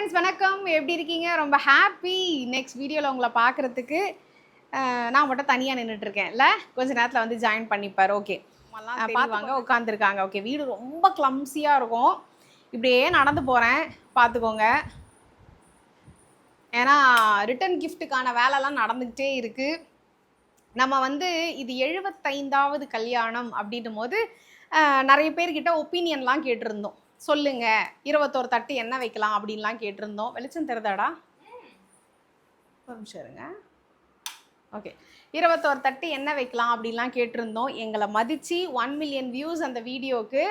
Friends வணக்கம். எப்படி இருக்கீங்க? ரொம்ப ஹாப்பி நெக்ஸ்ட் வீடியோவில் உங்களை பார்க்குறதுக்கு. நான் மட்டும் தனியாக நின்றுட்டுருக்கேன்ல, கொஞ்சம் நேரத்தில் வந்து ஜாயின் பண்ணிப்பார். ஓகே, பார்த்துவாங்க உட்காந்துருக்காங்க. ஓகே, வீடு ரொம்ப கிளம்ஸியாக இருக்கும். இப்படியே நடந்து போகிறேன், பார்த்துக்கோங்க. ஏன்னா ரிட்டன் கிஃப்ட்டுக்கான வேலைலாம் நடந்துக்கிட்டே இருக்குது. நம்ம வந்து இது 75வது கல்யாணம் அப்படின்னும் போது நிறைய பேர்கிட்ட ஒப்பீனியன்லாம் கேட்டிருந்தோம். சொல்லுங்க 21 தட்டு என்ன வைக்கலாம் அப்படின்லாம் கேட்டிருந்தோம். வெளிச்சம் தெரிதாடா? ஒரு நிமிஷம் இருங்க. ஓகே, 21 தட்டு என்ன வைக்கலாம் அப்படின்லாம் கேட்டிருந்தோம். எங்களை மதித்து 1 மில்லியன் வியூஸ் அந்த வீடியோவுக்கு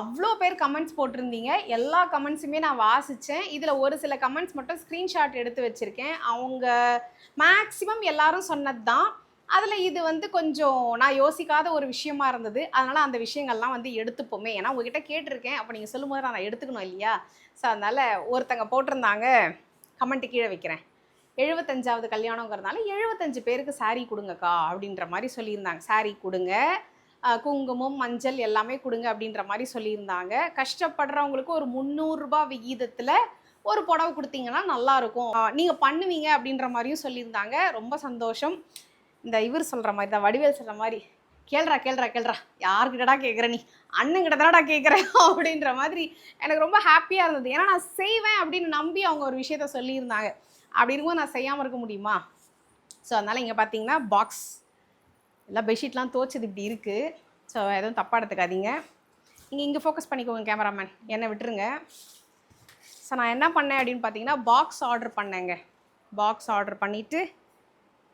அவ்வளோ பேர் கமெண்ட்ஸ் போட்டிருந்தீங்க. எல்லா கமெண்ட்ஸுமே நான் வாசித்தேன். இதில் ஒரு சில கமெண்ட்ஸ் மட்டும் ஸ்க்ரீன்ஷாட் எடுத்து வச்சுருக்கேன். அவங்க மேக்ஸிமம் எல்லாரும் சொன்னது தான். அதில் இது வந்து கொஞ்சம் நான் யோசிக்காத ஒரு விஷயமா இருந்தது. அதனால் அந்த விஷயங்கள்லாம் வந்து எடுத்துப்போமே. ஏன்னா உங்ககிட்ட கேட்டிருக்கேன், அப்போ நீங்கள் சொல்லும்போது நான் எடுத்துக்கணும் இல்லையா? ஸோ அதனால் ஒருத்தங்க போட்டிருந்தாங்க, கமெண்ட்டு கீழே வைக்கிறேன். 75வது கல்யாணங்கிறதுனால 75 பேருக்கு சாரீ கொடுங்கக்கா அப்படின்ற மாதிரி சொல்லியிருந்தாங்க. சாரீ கொடுங்க, குங்குமம் மஞ்சள் எல்லாமே கொடுங்க அப்படின்ற மாதிரி சொல்லியிருந்தாங்க. கஷ்டப்படுறவங்களுக்கு ஒரு 300 ரூபாய் விகிதத்தில் ஒரு புடவை கொடுத்தீங்கன்னா நல்லாயிருக்கும், நீங்கள் பண்ணுவீங்க அப்படின்ற மாதிரியும் சொல்லியிருந்தாங்க. ரொம்ப சந்தோஷம். இந்த இவர் சொல்கிற மாதிரி தான், வடிவேல் சொல்கிற மாதிரி, கேள்றா கேள்றா கேள்றா, யார்கிட்டடா கேட்குற, நீ அண்ணங்கிட்ட தானடா கேட்குறேன் அப்படின்ற மாதிரி எனக்கு ரொம்ப ஹாப்பியாக இருந்தது. ஏன்னா நான் செய்வேன் அப்படின்னு நம்பி அவங்க ஒரு விஷயத்த சொல்லியிருந்தாங்க. அப்படி இருக்கும்போது நான் செய்யாமல் இருக்க முடியுமா? ஸோ அதனால் இங்கே பார்த்தீங்கன்னா பாக்ஸ் எல்லாம் பெட்ஷீட்லாம் துவச்சது இப்படி இருக்குது. ஸோ எதுவும் தப்பாக எடுத்துக்காதீங்க. நீங்கள் இங்கே ஃபோக்கஸ் பண்ணிக்கோங்க கேமராமேன், என்னை விட்டுருங்க. ஸோ நான் என்ன பண்ணேன் அப்படின்னு பார்த்தீங்கன்னா பாக்ஸ் ஆர்டர் பண்ணேங்க. பாக்ஸ் ஆர்டர் பண்ணிவிட்டு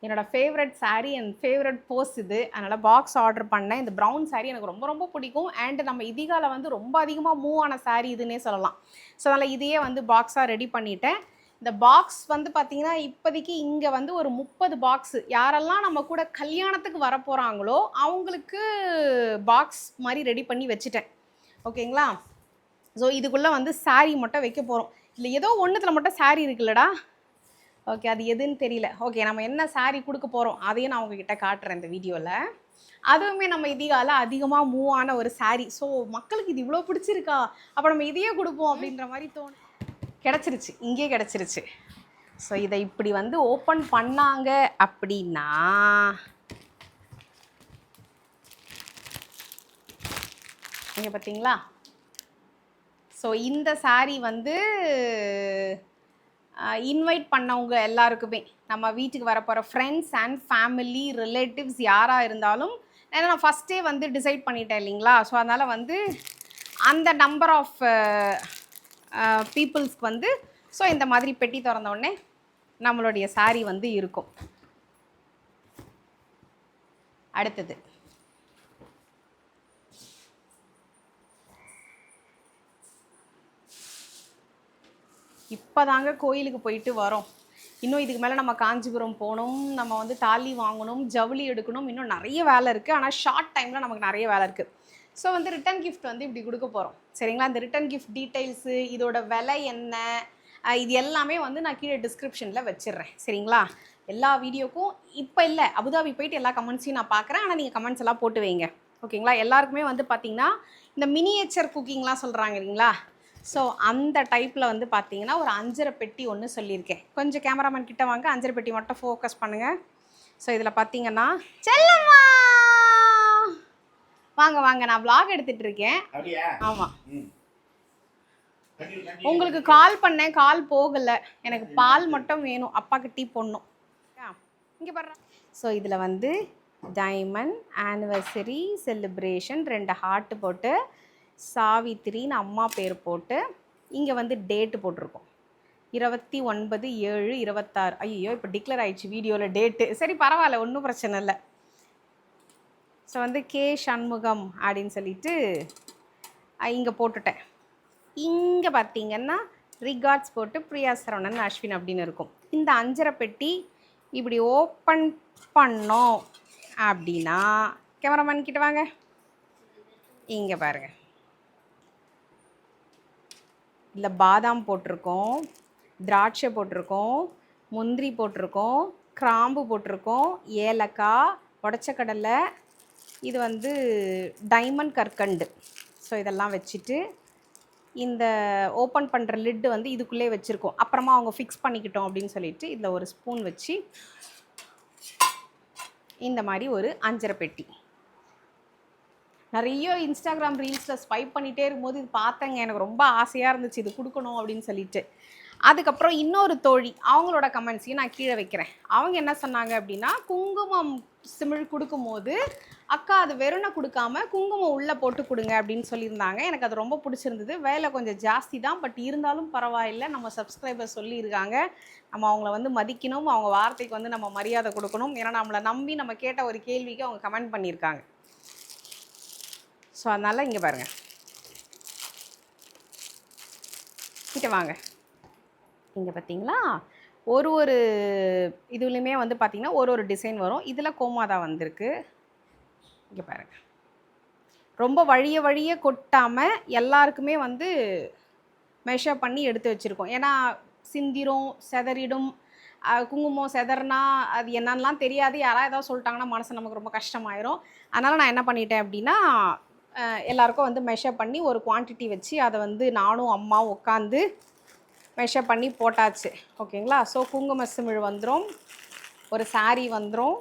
என்னோடய favourite sari and favourite pose இது. அதனால் பாக்ஸ் ஆர்டர் பண்ணேன். இந்த ப்ரௌன் சாரீ எனக்கு ரொம்ப ரொம்ப பிடிக்கும். அண்ட் நம்ம இதிகாவில் வந்து ரொம்ப அதிகமாக மூவ் ஆன சாரீ இதுன்னே சொல்லலாம். ஸோ அதனால் இதையே வந்து பாக்ஸாக ரெடி பண்ணிட்டேன். இந்த பாக்ஸ் வந்து பார்த்திங்கன்னா இப்போதைக்கு இங்கே வந்து ஒரு 30 பாக்ஸு, யாரெல்லாம் நம்ம கூட கல்யாணத்துக்கு வர போகிறாங்களோ அவங்களுக்கு பாக்ஸ் மாதிரி ரெடி பண்ணி வச்சுட்டேன். ஓகேங்களா? ஸோ இதுக்குள்ளே வந்து சாரீ மட்டும் வைக்க போகிறோம். இல்லை ஏதோ ஒன்றுத்தில் மட்டும் சாரீ இருக்குல்லடா. ஓகே, அது எதுன்னு தெரியல. ஓகே, நம்ம என்ன சாரீ கொடுக்க போகிறோம் அதையும் நான் உங்ககிட்ட காட்டுறேன் இந்த வீடியோவில். அதுவுமே நம்ம இதிகால அதிகமாக மூவ் ஆன ஒரு சாரீ. ஸோ மக்களுக்கு இது இவ்வளோ பிடிச்சிருக்கா, அப்போ நம்ம இதையே கொடுப்போம் அப்படின்ற மாதிரி கிடச்சிருச்சு, இங்கே கிடச்சிருச்சு. ஸோ இதை இப்படி வந்து ஓப்பன் பண்ணாங்க அப்படின்னா இங்கே பார்த்தீங்களா? ஸோ இந்த சாரீ வந்து இன்வைட் பண்ணவங்க எல்லாருக்குமே, நம்ம வீட்டுக்கு வரப்போகிற ஃப்ரெண்ட்ஸ் அண்ட் ஃபேமிலி ரிலேட்டிவ்ஸ் யாராக இருந்தாலும், ஏன்னா நான் ஃபஸ்ட்டே வந்து டிசைட் பண்ணிட்டேன் இல்லைங்களா? ஸோ அதனால் வந்து அந்த நம்பர் ஆஃப் பீப்புள்ஸ்க்கு வந்து ஸோ இந்த மாதிரி பெட்டி திறந்தோடனே நம்மளுடைய சாரீ வந்து இருக்கும். அடுத்தது இப்போ தாங்க கோயிலுக்கு போயிட்டு வரோம். இன்னும் இதுக்கு மேலே நம்ம காஞ்சிபுரம் போகணும், நம்ம வந்து தாலி வாங்கணும், ஜவுளி எடுக்கணும், இன்னும் நிறைய வேலை இருக்குது. ஆனால் ஷார்ட் டைமில் நமக்கு நிறைய வேலை இருக்குது. ஸோ வந்து ரிட்டன் கிஃப்ட் வந்து இப்படி கொடுக்க போகிறோம். சரிங்களா? இந்த ரிட்டன் கிஃப்ட் டீட்டெயில்ஸு, இதோட விலை என்ன, இது எல்லாமே வந்து நான் கீழே டிஸ்கிரிப்ஷனில் வச்சிடுறேன். சரிங்களா? எல்லா வீடியோக்கும் இப்போ இல்லை, அபுதாபி போயிட்டு எல்லா கமெண்ட்ஸையும் நான் பார்க்குறேன். ஆனால் நீங்கள் கமெண்ட்ஸ் எல்லாம் போட்டு வைங்க. ஓகேங்களா? எல்லாருக்குமே வந்து பார்த்திங்கன்னா இந்த மினியேச்சர் குக்கிங்லாம் சொல்கிறாங்க இல்லைங்களா? ஸோ அந்த டைப்பில் வந்து பார்த்தீங்கன்னா ஒரு 5.5 பெட்டி ஒன்று சொல்லியிருக்கேன். கொஞ்சம் கேமராமேன் கிட்ட வாங்க, 5.5 பெட்டி மட்டும் ஃபோக்கஸ் பண்ணுங்கள். ஸோ இதில் பார்த்தீங்கன்னா செல்லம்மா வாங்க வாங்க, நான் vlog எடுத்துகிட்டு இருக்கேன். ஆமாம், உங்களுக்கு கால் பண்ணேன், கால் போகலை. எனக்கு பால் மட்டும் வேணும், அப்பாவுக்கு டீ போடணும். இங்கே பாரு. ஸோ இதில் வந்து டைமண்ட் ஆனிவர்சரி செலிப்ரேஷன் 2 ஹார்ட்டு போட்டு, சாவித்திரின்னு அம்மா பேர் போட்டு, இங்கே வந்து டேட்டு போட்டிருக்கோம் 29/7/26. ஐயோ இப்போ டிக்ளேர் ஆயிடுச்சு வீடியோவில் டேட்டு. சரி பரவாயில்ல, ஒன்றும் பிரச்சனை இல்லை. ஸோ வந்து கே சண்முகம் அப்படின்னு சொல்லிட்டு இங்கே போட்டுட்டேன். இங்கே பார்த்தீங்கன்னா ரிகார்ட்ஸ் போட்டு பிரியா சரவணன் அஸ்வின் அப்படின்னு இருக்கும். இந்த 5.5 பெட்டி இப்படி ஓப்பன் பண்ணோம் அப்படின்னா, கேமராமேன் கிட்ட வாங்க, இங்கே பாருங்கள். இல்லை பாதாம் போட்டிருக்கோம், திராட்சை போட்டிருக்கோம், முந்திரி போட்டிருக்கோம், கிராம்பு போட்டிருக்கோம், ஏலக்காய், உடச்சக்கடலை, இது வந்து டைமண்ட் கற்கண்டு. ஸோ இதெல்லாம் வச்சுட்டு இந்த ஓப்பன் பண்ணுற லிட்டு வந்து இதுக்குள்ளே வச்சுருக்கோம். அப்புறமா அவங்க ஃபிக்ஸ் பண்ணிக்கிட்டோம் அப்படின்னு சொல்லிட்டு இதில் ஒரு ஸ்பூன் வச்சு இந்த மாதிரி ஒரு அஞ்சரை பெட்டி. நிறைய இன்ஸ்டாகிராம் ரீல்ஸில் ஸ்வைப் பண்ணிகிட்டே இருக்கும்போது இது பார்த்தேங்க, எனக்கு ரொம்ப ஆசையாக இருந்துச்சு இது கொடுக்கணும் அப்படின்னு சொல்லிட்டு. அதுக்கப்புறம் இன்னொரு தோழி அவங்களோட கமெண்ட்ஸையும் நான் கீழே வைக்கிறேன். அவங்க என்ன சொன்னாங்க அப்படின்னா, குங்குமம் சிமிழ் கொடுக்கும்போது அக்கா அது வெறுனை கொடுக்காம குங்குமம் உள்ளே போட்டு கொடுங்க அப்படின்னு சொல்லியிருந்தாங்க. எனக்கு அது ரொம்ப பிடிச்சிருந்தது. வேலை கொஞ்சம் ஜாஸ்தி தான், பட் இருந்தாலும் பரவாயில்லை, நம்ம சப்ஸ்கிரைபர் சொல்லியிருக்காங்க, நம்ம அவங்கள வந்து மதிக்கணும், அவங்க வார்த்தைக்கு வந்து நம்ம மரியாதை கொடுக்கணும். ஏன்னா நம்மளை நம்பி நம்ம கேட்ட ஒரு கேள்விக்கு அவங்க கமெண்ட் பண்ணியிருக்காங்க. ஸோ அதனால் இங்கே பாருங்கள், கிட்ட வாங்க, இங்கே பார்த்தீங்களா ஒரு இதுலேயுமே வந்து பார்த்திங்கன்னா ஒரு டிசைன் வரும். இதில் கோமாதா வந்திருக்கு. இங்கே பாருங்கள், ரொம்ப வழிய கொட்டாமல் எல்லாருக்குமே வந்து மெஷர் பண்ணி எடுத்து வச்சுருக்கோம். ஏன்னா சிந்திரும் செதறிடும், குங்குமம் செதறினா அது என்னன்னெலாம் தெரியாது, யாராவது ஏதாவது சொல்லிட்டாங்கன்னா மனசு நமக்கு ரொம்ப கஷ்டமாயிரும். அதனால் நான் என்ன பண்ணிட்டேன் அப்படின்னா, எல்லாருக்கும் வந்து மெஷர் பண்ணி ஒரு குவான்டிட்டி வச்சு அதை வந்து நானும் அம்மாவும் உட்காந்து மெஷர் பண்ணி போட்டாச்சு. ஓகேங்களா? ஸோ குங்கும சிமிழ் வந்துடும், ஒரு சாரீ வந்துடும்,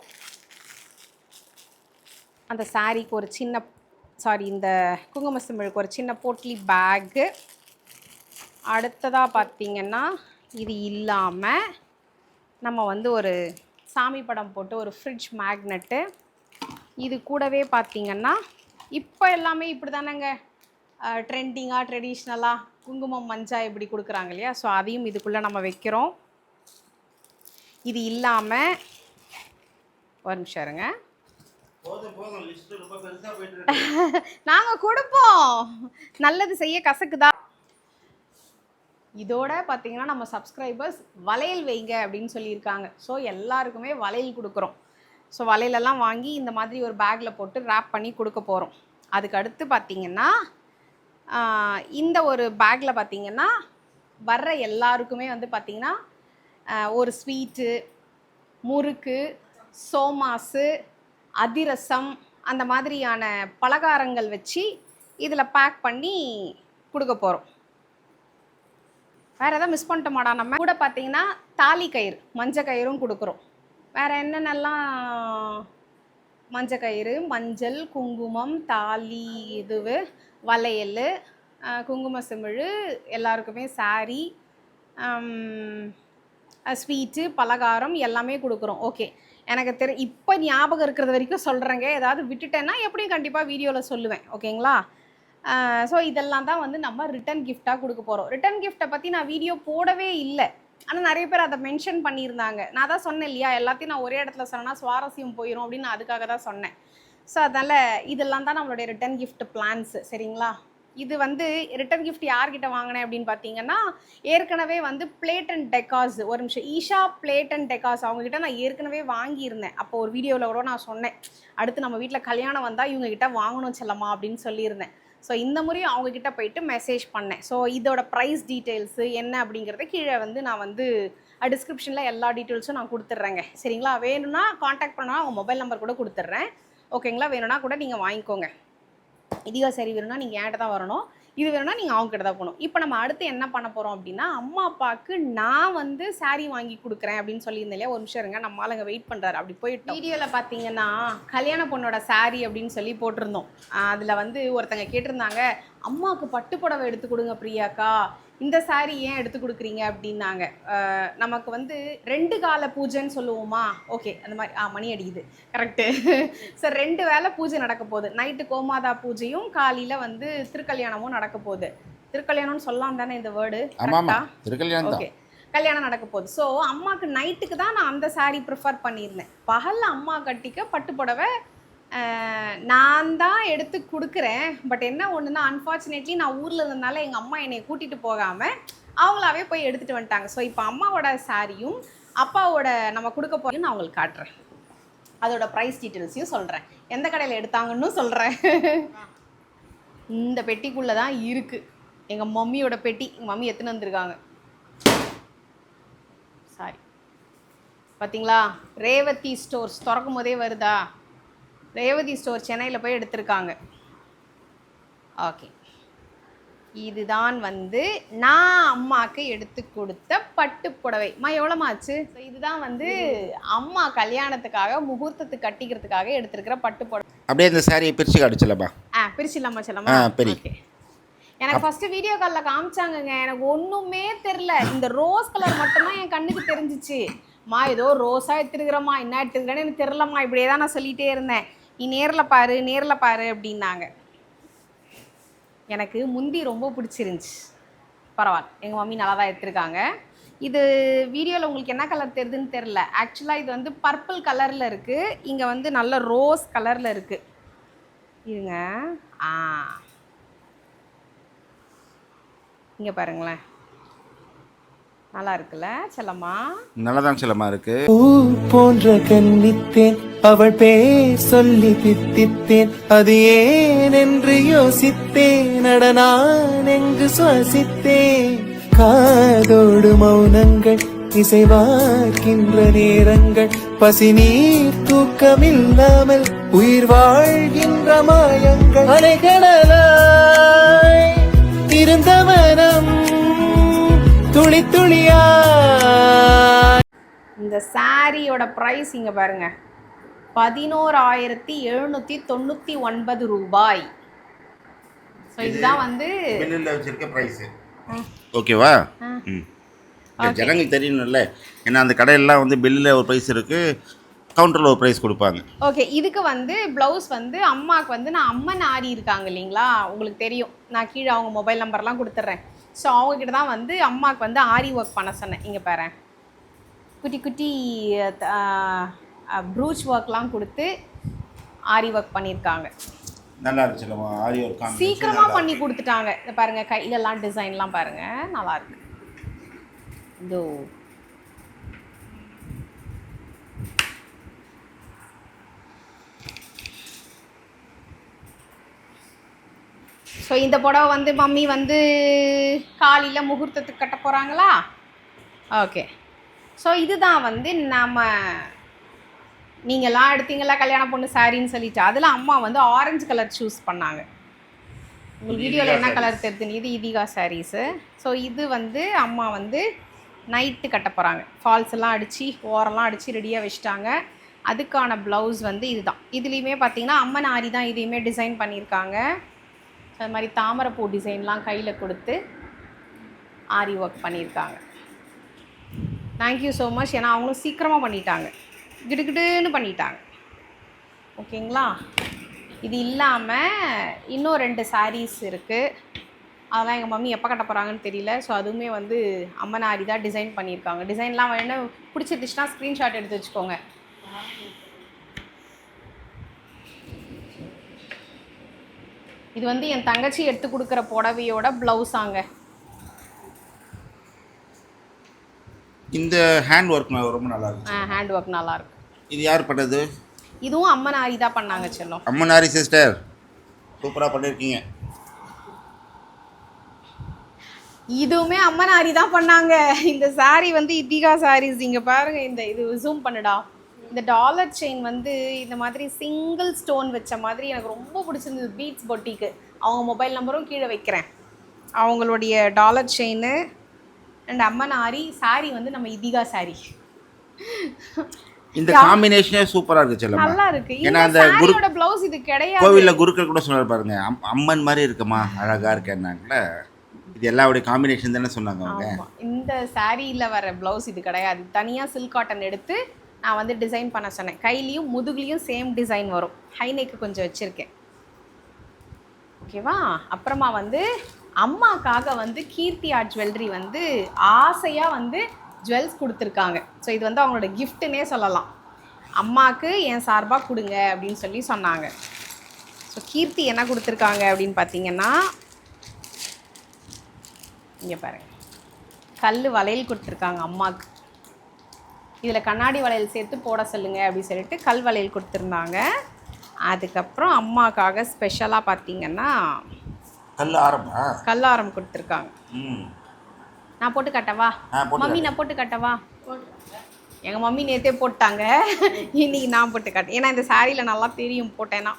அந்த சாரீக்கு ஒரு சின்ன இந்த குங்கும சிமிழுக்கு ஒரு சின்ன போட்லி பேக்கு. அடுத்ததாக பார்த்திங்கன்னா இது இல்லாமல் நம்ம வந்து ஒரு சாமி படம் போட்டு ஒரு ஃப்ரிட்ஜ் மேக்னெட்டு. இது கூடவே பார்த்திங்கன்னா இப்போ எல்லாமே இப்படி தானேங்க ட்ரெண்டிங்காக ட்ரெடிஷ்னலாக குங்குமம் மஞ்சள் இப்படி கொடுக்குறாங்க இல்லையா? ஸோ அதையும் இதுக்குள்ளே நம்ம வைக்கிறோம். இது இல்லாமல் ஒரு நிமிஷம் இருங்க, நாங்கள் கொடுப்போம், நல்லது செய்ய கசக்குதா. இதோட பார்த்தீங்கன்னா நம்ம சப்ஸ்கிரைபர்ஸ் வளையல் வைங்க அப்படின்னு சொல்லியிருக்காங்க. ஸோ எல்லாருக்குமே வளையல் கொடுக்குறோம். ஸோ வளையலெல்லாம் வாங்கி இந்த மாதிரி ஒரு பேக்கில் போட்டு ரேப் பண்ணி கொடுக்க போகிறோம். அதுக்கு அடுத்து பார்த்திங்கன்னா இந்த ஒரு பேக்கில் பார்த்திங்கன்னா வர்ற எல்லாருக்குமே வந்து பார்த்திங்கன்னா ஒரு ஸ்வீட்டு, முறுக்கு, சோமாசு, அதிரசம் அந்த மாதிரியான பலகாரங்கள் வச்சு இதில் பேக் பண்ணி கொடுக்க போகிறோம். வேறு எதாவது மிஸ் பண்ணிட்டோமாடா நம்ம? கூட பார்த்திங்கன்னா தாலி கயிறு, மஞ்சள் கயிறும் கொடுக்குறோம். வேறு என்னென்னலாம், மஞ்சள் கயிறு, மஞ்சள், குங்குமம், தாலி, வளையல், குங்கும சிமிழ், எல்லாருக்குமே சாரீ, ஸ்வீட்டு, பலகாரம் எல்லாமே கொடுக்குறோம். ஓகே, எனக்கு இப்போ ஞாபகம் இருக்கிறது வரைக்கும் சொல்கிறேங்க. ஏதாவது விட்டுட்டேன்னா எப்படியும் கண்டிப்பாக வீடியோவில் சொல்லுவேன். ஓகேங்களா? ஸோ இதெல்லாம் தான் வந்து நம்ம ரிட்டன் கிஃப்டாக கொடுக்க போகிறோம். ரிட்டன் கிஃப்ட்டை பற்றி நான் வீடியோ போடவே இல்லை, ஆனால் நிறைய பேர் அதை மென்ஷன் பண்ணியிருந்தாங்க. நான் தான் சொன்னேன் இல்லையா, எல்லாத்தையும் நான் ஒரே இடத்துல சொன்னேன்னா சுவாரஸ்யம் போயிடும் அப்படின்னு, நான் அதுக்காக தான் சொன்னேன். ஸோ அதனால் இதெல்லாம் தான் நம்மளுடைய ரிட்டன் கிஃப்ட் பிளான்ஸு. சரிங்களா? இது வந்து ரிட்டன் கிஃப்ட் யார்கிட்ட வாங்கினேன் அப்படின்னு பார்த்தீங்கன்னா, ஏற்கனவே வந்து பிளேட் அண்ட் டெக்காஸ், ஒரு நிமிஷம், ஈஷா பிளேட் அண்ட் டெக்காஸ் அவங்ககிட்ட நான் ஏற்கனவே வாங்கியிருந்தேன். அப்போ ஒரு வீடியோவில் கூட நான் சொன்னேன், அடுத்து நம்ம வீட்டில் கல்யாணம் வந்தால் இவங்ககிட்ட வாங்கணும் செல்லம்மா அப்படின்னு சொல்லியிருந்தேன். ஸோ இந்த முறையும் அவங்கக்கிட்ட போயிட்டு மெசேஜ் பண்ணேன். ஸோ இதோட ப்ரைஸ் டீட்டெயில்ஸு என்ன அப்படிங்கிறத கீழே வந்து நான் வந்து டிஸ்கிரிப்ஷனில் எல்லா டீட்டெயில்ஸும் நான் கொடுத்துட்றேங்க. சரிங்களா? வேணும்னா காண்டாக்ட் பண்ணால் அவங்க மொபைல் நம்பர் கூட கொடுத்துட்றேன். ஓகேங்களா? வேணும்னா கூட நீங்கள் வாங்கிக்கோங்க. இதுவா சரி வேணும்னா நீங்கள் என்கிட்ட தான் வரணும், இது வேணும்னா நீங்கள் அவங்க கிட்ட தான் போகணும். இப்போ நம்ம அடுத்து என்ன பண்ண போகிறோம் அப்படின்னா, அம்மா அப்பாவுக்கு நான் வந்து சாரீ வாங்கி கொடுக்குறேன் அப்படின்னு சொல்லியிருந்தேன் இல்லையா? ஒரு நிமிஷம் இருங்க, நம்ம ஆளுங்க வெயிட் பண்ணுறாரு. அப்படி போயிட்டு வீடியோவில் பார்த்தீங்கன்னா கல்யாண பொண்ணோட சாரீ அப்படின்னு சொல்லி போட்டிருந்தோம். அதில் வந்து ஒருத்தங்க கேட்டிருந்தாங்க, அம்மாவுக்கு பட்டு புடவை எடுத்து கொடுங்க பிரியாக்கா, இந்த சாரீ ஏன் எடுத்து கொடுக்குறீங்க அப்படின்னாங்க. நமக்கு வந்து 2 கால பூஜைன்னு சொல்லுவோமா? ஓகே, அந்த மாதிரி மணி அடிக்குது, கரெக்டு. சார் 2 வேளை பூஜை நடக்க போகுது. நைட்டு கோமாதா பூஜையும் காலையில் வந்து திருக்கல்யாணமும் நடக்க போகுது. திருக்கல்யாணம்னு சொல்லலாம் தானே இந்த வேர்டு? ஓகே, கல்யாணம் நடக்க போகுது. ஸோ அம்மாவுக்கு நைட்டுக்கு தான் நான் அந்த சாரீ ப்ரிஃபர் பண்ணியிருந்தேன். பகலில் அம்மா கட்டிக்க பட்டு புடவை நான் தான் எடுத்து கொடுக்குறேன். பட் என்ன ஒன்றுனா, அன்ஃபார்ச்சுனேட்லி நான் ஊரில் இருந்ததுனால எங்கள் அம்மா என்னை கூட்டிகிட்டு போகாமல் அவங்களாவே போய் எடுத்துகிட்டு வந்துட்டாங்க. ஸோ இப்போ அம்மாவோட சாரியும் அப்பாவோட நம்ம கொடுக்க போகிறோம் நான் அவங்களுக்கு காட்டுறேன். அதோட ப்ரைஸ் டீட்டெயில்ஸையும் சொல்கிறேன், எந்த கடையில் எடுத்தாங்கன்னு சொல்கிறேன். இந்த பெட்டிக்குள்ளே தான் இருக்குது எங்கள் மம்மியோட பெட்டி. எங்கள் மம்மி எடுத்துன்னு வந்திருக்காங்க. சாரி, பார்த்தீங்களா? ரேவதி ஸ்டோர்ஸ் திறக்கும் போதே வருதா? ரேவதி ஸ்டோர் சென்னையில் போய் எடுத்திருக்காங்க. ஓகே, இதுதான் வந்து நான் அம்மாவுக்கு எடுத்து கொடுத்த பட்டு புடவை. எவ்வளோமா ஆச்சு? ஸோ இதுதான் வந்து அம்மா கல்யாணத்துக்காக முகூர்த்தத்துக்கு கட்டிக்கிறதுக்காக எடுத்துருக்கிற பட்டு புடவை. அப்படியே இந்த சாரியை பிரித்து காட்டுச்சலப்பா. பிரிச்சிடலாமா செல்லம்மா? ஓகே. எனக்கு ஃபஸ்ட்டு வீடியோ காலில் காமிச்சாங்கங்க, எனக்கு ஒன்றுமே தெரில. இந்த ரோஸ் கலர் மட்டும்தான் என் கண்ணுக்கு தெரிஞ்சிச்சு. ஏதோ ரோஸாக எடுத்துருக்குறம்மா, என்ன எடுத்துருக்கிறேன்னு எனக்கு தெரிலம்மா, இப்படியே தான் நான் சொல்லிகிட்டே இருந்தேன். நீ நேரில் பாரு அப்படின்னாங்க. எனக்கு முந்தி ரொம்ப பிடிச்சிருந்துச்சி. பரவாயில்ல, எங்கள் மம்மி நல்லா தான் எடுத்துருக்காங்க. இது வீடியோவில் உங்களுக்கு என்ன கலர் தெரியுதுன்னு தெரில. ஆக்சுவலாக இது வந்து பர்பிள் கலரில் இருக்குது, இங்கே வந்து நல்ல ரோஸ் கலரில் இருக்குது. இருங்க, இங்கே பாருங்களேன், நல்லா இருக்குல்ல செல்லம்மா? நல்லா தான் செல்லம்மா இருக்கு. போன்ற கண்ணித்தேன் அவள் பேர் சொல்லி தித்தித்தேன், அது ஏன் என்று யோசித்தேன், நடனான் எங்கு சுவாசித்தேன். காதோடு மௌனங்கள் இசைவார்க்கின்ற நேரங்கள், பசி நீர் தூக்கமில்லாமல் உயிர் வாழ்கின்ற மாயங்கள், அலைகடலாய் இருந்த மனம் துளி துளியா. இந்த சாரியோட ப்ரைஸ் இங்கே பாருங்க, 11,799 ரூபாய். ஸோ இதுதான் வந்து பில்லில் வச்சிருக்க ப்ரைஸு. ஓகேவா? ஜனங்களுக்கு தெரியணும்ல, ஏன்னா அந்த கடையெல்லாம் வந்து பில்லில் ஒரு ப்ரைஸ் இருக்குது, கவுண்டரில் ஒரு ப்ரைஸ் கொடுப்பாங்க. ஓகே, இதுக்கு வந்து ப்ளவுஸ் வந்து அம்மாவுக்கு வந்து நான் அம்மன் ஆரி இருக்காங்க இல்லைங்களா, உங்களுக்கு தெரியும், நான் கீழே அவங்க மொபைல் நம்பர்லாம் கொடுத்துட்றேன். ஸோ அவங்கக்கிட்ட தான் வந்து அம்மாவுக்கு வந்து ஆரி ஒர்க் பண்ண சொன்னேன். இங்கே பாரு, குட்டி குட்டி ப்ரூச் ஒர்க்லாம் கொடுத்து ஆரி ஒர்க் பண்ணியிருக்காங்க. நல்லா இருந்துச்சுல்லம்மா ஆரி ஒர்க்? சீக்கிரமாக பண்ணி கொடுத்துட்டாங்க. இதை பாருங்கள், கையிலலாம் டிசைன்லாம் பாருங்கள், நல்லாயிருக்கு. இதோ ஸோ இந்த புடவை வந்து மம்மி வந்து காலையில் முகூர்த்தத்துக்கு கட்ட போகிறாங்களா? ஓகே. ஸோ இதுதான் வந்து நீங்கள்லாம் எடுத்தீங்களா கல்யாண பொண்ணு சாரின்னு சொல்லிட்டு, அதில் அம்மா வந்து ஆரஞ்சு கலர் சூஸ் பண்ணாங்க. உங்களுக்கு வீடியோவில் என்ன கலர் தெரியுதுன்னு, இது இதீகா சாரீஸு. ஸோ இது வந்து அம்மா வந்து நைட்டு கட்ட போகிறாங்க. ஃபால்ஸ் எல்லாம் அடித்து ஓரெல்லாம் அடித்து ரெடியாக வச்சுட்டாங்க. அதுக்கான ப்ளவுஸ் வந்து இதுதான். இதுலேயுமே பார்த்தீங்கன்னா அம்மன் ஆரி தான் இதையுமே டிசைன் பண்ணியிருக்காங்க. அது மாதிரி தாமரைப்பூ டிசைன்லாம் கையில் கொடுத்து ஆரி ஒர்க் பண்ணியிருக்காங்க. Thank you so much. ஏன்னா அவங்களும் சீக்கிரமாக பண்ணிட்டாங்க, கிடுகிடுன்னு பண்ணிட்டாங்க. ஓகேங்களா? இது இல்லாமல் இன்னும் 2 சாரீஸ் இருக்குது. அதெல்லாம் எங்கள் மம்மி எப்போ கட்ட போகிறாங்கன்னு தெரியல. ஸோ அதுவுமே வந்து அம்மன் ஆரி தான் டிசைன் பண்ணியிருக்காங்க. டிசைன்லாம் வேணும், பிடிச்சிருந்துச்சுன்னா ஸ்க்ரீன்ஷாட் எடுத்து வச்சுக்கோங்க. இது வந்து என் தங்கச்சி எடுத்து கொடுக்குற புடவையோட ப்ளவுஸாங்க. இந்த ஹேண்ட் ஒர்க் ரொம்ப நல்லா இருக்கு. ஹேண்ட் ஒர்க் நல்லா இருக்கு. இது யார் பண்ணது? இதுவும் அம்மன் ஆரி தான் பண்ணாங்க செல்லம். அம்மன் ஆரி சிஸ்டர், சூப்பராக பண்ணியிருக்கீங்க. இதுவுமே அம்மன் ஆரி தான் பண்ணாங்க. இந்த சாரீ வந்து இதீகா சாரீஸ். இங்கே பாருங்கள், இது ஜூம் பண்ணுடா. இந்த டாலர் செயின் வந்து இந்த மாதிரி சிங்கிள் ஸ்டோன் வச்ச மாதிரி எனக்கு ரொம்ப பிடிச்சிருந்தது. பீட்ஸ் பொட்டிக்கு அவங்க மொபைல் நம்பரும் கீழே வைக்கிறேன். அவங்களுடைய dollar chain and Amman aari sorry வந்து நம்ம இதீகா சாரி. இந்த காம்பினேஷனே சூப்பரா இருக்கு செல்லம்மா, நல்லா இருக்கு. ஏன்னா அந்த சாரியோட ப்ளவுஸ் இது கிடையாது. கோவில்ல குருக்கள் கூட சொன்னார் பாருங்க, அம்மன் மாதிரி இருக்குமா, அழகா இருக்கேன்னாங்கல. இது எல்லாருடைய காம்பினேஷன் தானே சொன்னாங்க அவங்க. இந்த சாரியில வர ப்ளவுஸ் இது கிடையாது. தனியா சில்க் காட்டன் எடுத்து நான் வந்து டிசைன் பண்ண சொன்னேன். கையிலையும் முதுகுலையும் சேம் டிசைன் வரும். ஹைநெக்கு கொஞ்சம் வச்சுருக்கேன். ஓகேவா? அப்புறமா வந்து அம்மாக்காக வந்து கீர்த்தி ஆர்ட் ஜுவல்லரி வந்து ஆசையாக வந்து ஜுவல்ஸ் கொடுத்துருக்காங்க. ஸோ இது வந்து அவங்களோட கிஃப்ட்டுன்னே சொல்லலாம். அம்மாவுக்கு என் சார்பாக கொடுங்க அப்படின்னு சொல்லி சொன்னாங்க. ஸோ கீர்த்தி என்ன கொடுத்துருக்காங்க அப்படின்னு பார்த்தீங்கன்னா, இங்கே பாருங்கள், கல் வளையல் கொடுத்துருக்காங்க அம்மாவுக்கு. இதில் கண்ணாடி வளையல் சேர்த்து போட சொல்லுங்கள் அப்படின்னு சொல்லிட்டு கல் வளையல் கொடுத்துருந்தாங்க. அதுக்கப்புறம் அம்மாக்காக ஸ்பெஷலாக பார்த்தீங்கன்னா கல்லாரம் கொடுத்துருக்காங்க. நான் போட்டு காட்டவா மம்மி? நான் போட்டு காட்டவா? எங்கள் மம்மி நேற்றே போட்டாங்க, இன்னைக்கு நான் போட்டு காட்டேன். ஏன்னா இந்த சாரியில் நல்லா தெரியும் போட்டேன்னா.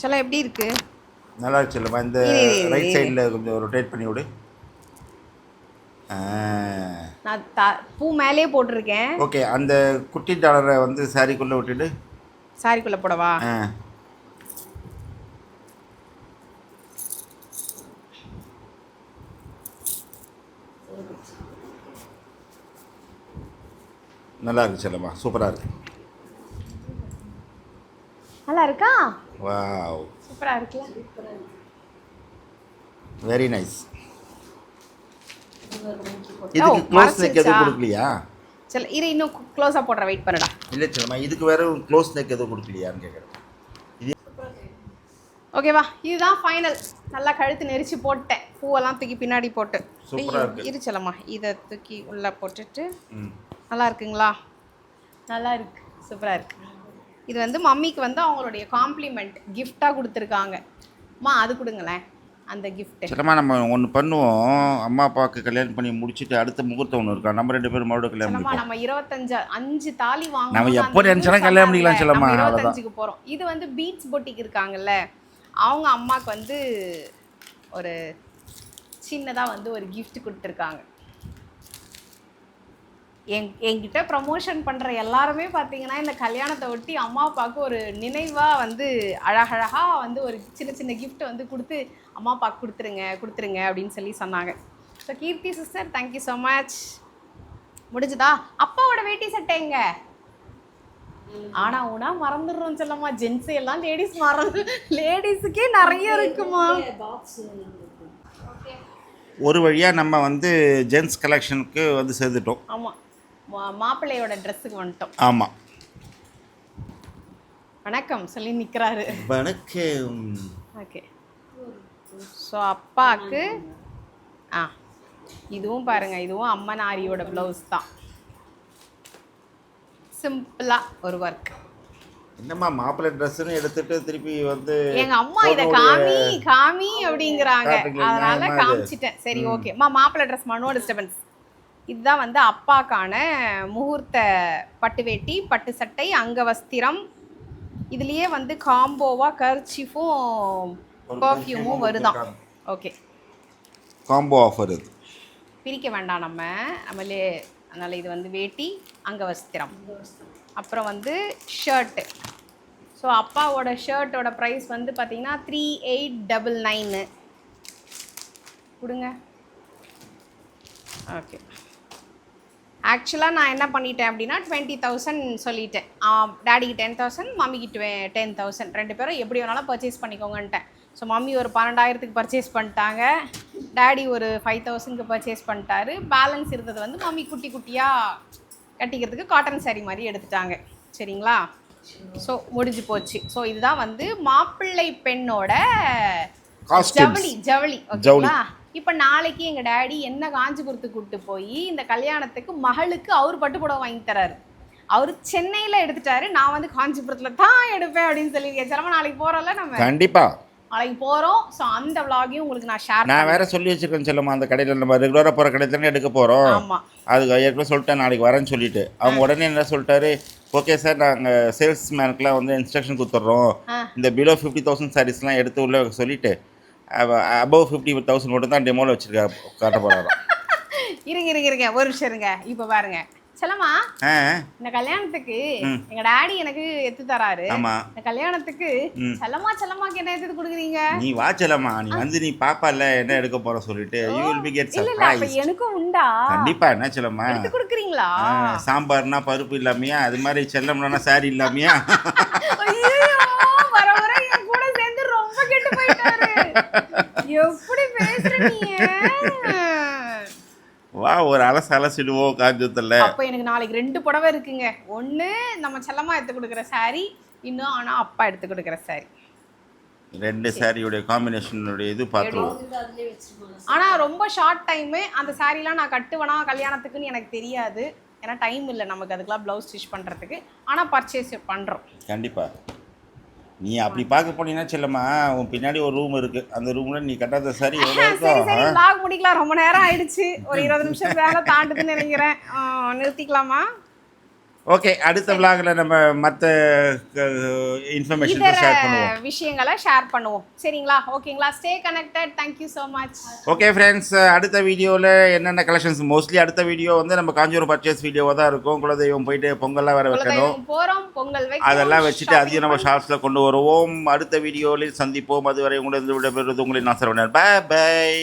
செல்லம் எப்படி இருக்கு? நல்லா இருக்கு செல்லம்மா. இந்த ரைட் சைடில் கொஞ்சம் ரொட்டேட் பண்ணி விடு. நான் பூ மேலே போட்டிருக்கேன். ஓகே, அந்த குட்டி டாலரை வந்து சாரிக்குள்ளே விட்டுட்டு சாரிக்குள்ளே போடவா? நல்லா இருக்கு செல்லம்மா, சூப்பராக இருக்கு. நல்லா இருக்கா? வாவ், சூப்பராக இருக்குல்ல? Very nice. இதுக்கு க்ளோஸ் நெக் எதுவும் கொடுக்கலையா? சரி இரு, இன்னும் க்ளோஸாக போடுற, வெயிட் பண்ணுடா. இல்லை செல்லம்மா, இதுக்கு வேறு க்ளோஸ் நெக் எதுவும் கொடுக்கலையான்னு கேட்குறேன். ஓகேவா, இதுதான் ஃபைனல். நல்லா கழுத்து நெரிச்சு போட்டேன், பூவெல்லாம் தூக்கி பின்னாடி போட்டு. சூப்பராக இருக்கு. இருச்சலம்மா, இதை தூக்கி உள்ளே போட்டுட்டு. நல்லா இருக்குங்களா? நல்லா இருக்கு, சூப்பராக இருக்கு. இது வந்து மம்மிக்கு வந்து அவங்களுடைய காம்ப்ளிமெண்ட் கிஃப்டாக கொடுத்துருக்காங்க. அம்மா அது கொடுங்களேன், அந்த கிஃப்ட்டு. செல்லம்மா, நம்ம ஒன்று பண்ணுவோம். அம்மா அப்பாவுக்கு கல்யாணம் பண்ணி முடிச்சுட்டு அடுத்த முகூர்த்தம் ஒன்று இருக்கா, நம்ம 2 பேரும் மறுபடியும் கல்யாணம் பண்ணிப்போம். நம்ம 25 தாலி வாங்க, நம்ம எப்போ நினச்சாலும் கல்யாணம் பண்ணிக்கலாம் செல்லம்மா. 25க்கு போகிறோம். இது வந்து பீட்ஸ் பொட்டிக்கு இருக்காங்கல்ல, அவங்க அம்மாவுக்கு வந்து ஒரு சின்னதாக வந்து ஒரு கிஃப்ட் கொடுத்துருக்காங்க. என்கிட்ட ப்ரமோஷன் பண்ணுற எல்லாருமே பார்த்தீங்கன்னா இந்த கல்யாணத்தை ஒட்டி அம்மா அப்பாவுக்கு ஒரு நினைவாக வந்து அழகழகாக வந்து ஒரு சின்ன சின்ன கிஃப்ட் வந்து கொடுத்து அம்மா அப்பாவுக்கு கொடுத்துருங்க அப்படின்னு சொல்லி சொன்னாங்க. ஸோ கீர்த்தி சிஸ்டர், தேங்க்யூ ஸோ மச். முடிஞ்சுதா? அப்பாவோட வேட்டி சட்டை எங்க? ஆனால் உனா மறந்துடுறோம் செல்லம்மா. ஜென்ஸ் எல்லாம் லேடிஸுக்கே நிறைய இருக்குமா. ஒரு வழியாக நம்ம வந்து ஜென்ஸ் கலெக்ஷனுக்கு வந்து சேர்ந்துட்டோம். ஆமாம், மாப்பிள்ளையோட ட்ரெஸ்ஸுக்கு வந்துட்டோம். ஆமாம், வணக்கம் சொல்லி நிற்கிறாரு. வணக்கம். ஓகே, ஸோ அப்பாவுக்கு இதுவும் பாருங்க, இதுவும் அம்மனாரியோட ப்ளவுஸ் தான். சிம்பிளாக ஒரு ஒர்க். என்னம்மா மாப்பிள்ளை ட்ரெஸ்ஸுன்னு எடுத்துட்டு திருப்பி வந்து எங்க அம்மா இதை காமி அப்படிங்கிறாங்க, அதனால காமிச்சிட்டேன். சரி ஓகே, மாப்பிள்ளை ட்ரெஸ் நோ டிஸ்டர்பன்ஸ். இதுதான் வந்து அப்பாக்கான முகூர்த்த பட்டு வேட்டி, பட்டு சட்டை, அங்கவஸ்திரம். இதுலேயே வந்து காம்போவாக கர்ச்சீஃபும் பர்ஃப்யூமும் வருதான். ஓகே, காம்போ ஆஃபர் இது, பிரிக்க வேண்டாம் நம்மளே. அதனால் இது வந்து வேட்டி, அங்கவஸ்திரம், அப்புறம் வந்து ஷர்ட்டு. ஸோ அப்பாவோட ஷர்ட்டோட ப்ரைஸ் வந்து பார்த்தீங்கன்னா 3899 கொடுங்க. ஓகே, ஆக்சுவலாக நான் என்ன பண்ணிட்டேன் அப்படின்னா 20,000 சொல்லிட்டேன். டேடிக்கு 10,000, மம்மிக்கு 10,000. 2 பேரும் எப்படி வேணாலும் பர்ச்சேஸ் பண்ணிக்கோங்கன்ட்டேன். ஸோ மம்மி ஒரு 12,000க்கு பர்ச்சேஸ் பண்ணிட்டாங்க, டேடி ஒரு 5,000க்கு பர்ச்சேஸ் பண்ணிட்டாரு. பேலன்ஸ் இருந்தது வந்து மம்மி குட்டி குட்டியாக கட்டிக்கிறதுக்கு காட்டன் சாரீ மாதிரி எடுத்துட்டாங்க. சரிங்களா? ஸோ முடிஞ்சு போச்சு. ஸோ இதுதான் வந்து மாப்பிள்ளை பெண்ணோட ஜவுளி. ஓகேங்களா? இப்போ நாளைக்கு எங்கள் டேடி என்ன காஞ்சிபுரத்துக்கு கூப்பிட்டு போய் இந்த கல்யாணத்துக்கு மகளுக்கு அவர் பட்டுப்புடவை வாங்கி தராரு. அவர் சென்னையில் எடுத்துட்டாரு, நான் வந்து காஞ்சிபுரத்தில் தான் எடுப்பேன் அப்படின்னு சொல்லியிருக்கேன். சிலமா நாளைக்கு போகிறோம்ல, நம்ம கண்டிப்பாக நாளைக்கு போகிறோம். ஸோ அந்த விளாகையும் உங்களுக்கு நான் வேறு சொல்லி வச்சுருக்கேன் செல்லம்மா. அந்த கடையில் நம்ம ரெகுலராக போகிற கடையில் தானே எடுக்க போகிறோம். ஆமாம், அதுக்கு ஏற்கனவே சொல்லிட்டேன் நாளைக்கு வரேன்னு சொல்லிட்டு. அவங்க உடனே என்ன சொல்லிட்டாரு, ஓகே சார் நாங்கள் சேல்ஸ்மேனுக்குலாம் வந்து இன்ஸ்ட்ரக்ஷன் கொடுத்துட்றோம், இந்த பிலோ 50,000 சாரீஸ்லாம் எடுத்து உள்ள சொல்லிவிட்டு அபவ் 50,000 மட்டும் தான் டெமோவில் வச்சுருக்கா காட்ட போகிறாரோ. இருங்க ஒரு நிமிஷம் இருங்க. இப்போ பாருங்க செல்லம்மா, இந்த கல்யாணத்துக்கு எங்க டாடி எனக்கு எடுத்து தராரு. இந்த கல்யாணத்துக்கு செல்லமாக்கு என்ன எடுத்து கொடுக்குறீங்க? நீ வா செல்லம்மா, நீ வந்து நீ பாப்பால என்ன எடுக்க போற சொல்லிட்டு you will be get surprised. எனக்கும் உண்டா? கண்டிப்பா. என்ன செல்லம்மா எடுத்து கொடுக்குறீங்களா? சாம்பார்னா பருப்பு இல்லாமையா, அது மாதிரி செல்லம்னா சாரி இல்லாமையா? வர என் கூட சேர்ந்து ரொம்ப கெட்டு போயிட்டாரு. எப்படி பேசுற நீ? வா, ஒரு அலசிடுவோம் காஞ்சத்துல. அப்போ எனக்கு நாளைக்கு 2 புடவை இருக்குங்க. ஒன்று நம்ம செல்லம்மா எடுத்து கொடுக்குற சாரி, இன்னும் ஆனால் அப்பா எடுத்து கொடுக்குற சாரி. 2 சாரியோடைய காம்பினேஷனுடைய இது பார்த்துருவோம். ஆனால் ரொம்ப ஷார்ட் டைமு. அந்த சாரீலாம் நான் கட்டுவேனா கல்யாணத்துக்குன்னு எனக்கு தெரியாது. ஏன்னா டைம் இல்லை நமக்கு அதுக்கெலாம் ப்ளவுஸ் ஸ்டிச் பண்ணுறதுக்கு. ஆனால் பர்ச்சேஸ் பண்ணுறோம் கண்டிப்பாக. நீ அப்படி பார்க்க போனீங்கன்னா செல்லம்மா, உன் பின்னாடி ஒரு ரூம் இருக்குது, அந்த ரூமில் நீ கட்டாத சாரி எவ்வளோ இருக்கும். லாக் முடிக்கலாம், ரொம்ப நேரம் ஆயிடுச்சு. ஒரு 20 நிமிஷம் வேலை தாண்டுதுன்னு நினைக்கிறேன். நிறுத்திக்கலாமா? ஓகே, அடுத்த vlogல நம்ம மற்ற இன்ஃபர்மேஷன் இதர ஷேர் பண்ணுவோம். விஷயங்களை ஷேர் பண்ணுவோம். சரிங்களா? ஓகேங்களா? Stay connected. Thank you so much. Okay friends, அடுத்த வீடியோவில் என்னென்ன கலெக்ஷன்ஸ், மோஸ்ட்லி அடுத்த வீடியோ வந்து நம்ம காஞ்சிபுரம் பர்ச்சேஸ் வீடியோவாக தான் இருக்கும். குலதெய்வம் போயிட்டு பொங்கல்லாம் வேறு வைக்கணும். போகிறோம், பொங்கல் வைக்கணும், அதெல்லாம் வச்சுட்டு அதையும் நம்ம ஷார்ட்ஸில் கொண்டு வருவோம். அடுத்த வீடியோவில் சந்திப்போம். அதுவரை உங்களை விடைபெறுவது உங்களின் நான் சரவணன். By by.